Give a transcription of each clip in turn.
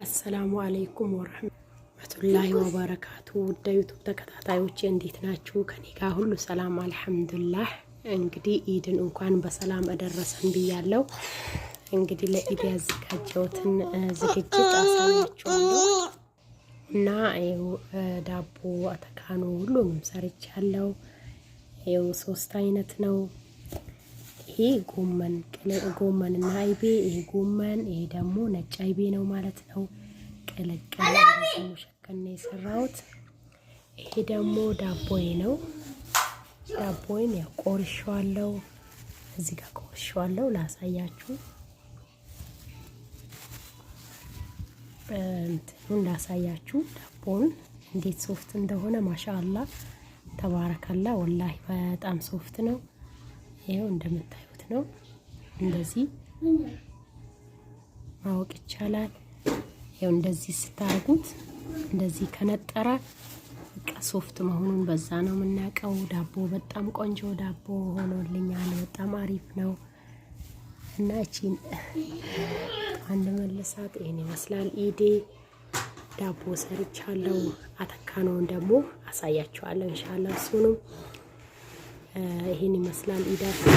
السلام عليكم ورحمة الله وبركاته ودايوتوب ተከታታዮቼ እንዴት ናችሁ ከኔ ጋር ሁሉ ሰላም አልሐምዱሊላህ እንግዲህ ኢድን እንኳን በሰላም አደረሰን ብያለሁ እንግዲህ ለኢድ ያዘጋጀሁትን ዝግጅት አሳያችኋለሁ እና ዳቦ አተካኖ ሁሉንም ሰርቻለሁ ይሄው ሶስት አይነት ነው ይሄ ጎመንና አይቤ ይሄ ጎመን ይሄ ደግሞ ነጭ አይቤ ነው ማለት ነው ቀለቀለ ሙሽከነ የሰራሁት ይሄ ደግሞ ዳቦዬ ነው ዳቦዬን ያው ቆርሼዋለሁ እዚህ ጋር ቆርሼዋለሁ ላሳያችሁ ላሳያችሁ ዳቦን እንዴት ሶፍት እንደሆነ ማሻአላ ተባረከላ ወላሂ በጣም ሶፍት ነው ይሄው እንደምታዩት ነው እንደዚህ ማወቅ ይቻላል ይሄው እንደዚህ ስታርጉት እንደዚህ ከነጠረ በቃ ሶፍት መሆኑን በዛ ነው የምናውቀው ዳቦ በጣም ቆንጆ ዳቦ ሆኖልኛል በጣም አሪፍ ነው እና እቺን አንድ መልሳት ይሄን ይመስላል ኢዴ ዳቦ ሰርቻለሁ አተካኖን ደግሞ አሳያችኋለሁ ኢንሻአላህ እሱንም ይሄን ይመስላል ኢዳችሁ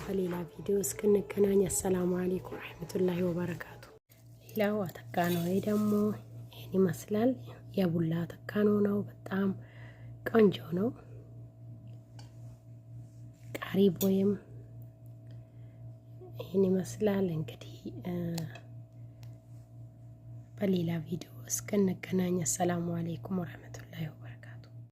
በሌላ ቪዲዮ እስክንገናኝ አሰላሙ አለይኩም ወራህመቱላሂ ወበረካቱ ሌላው አተካኖ ደግሞ ይሄን ይመስላል የቡላ አተካኖ ነው በጣም ቆንጆ ነው ቃሪቦይም ይሄን ይመስላል እንግዲህ በሌላ ቪዲዮ እስክንገናኝ አሰላሙ አለይኩም ወራህመቱላሂ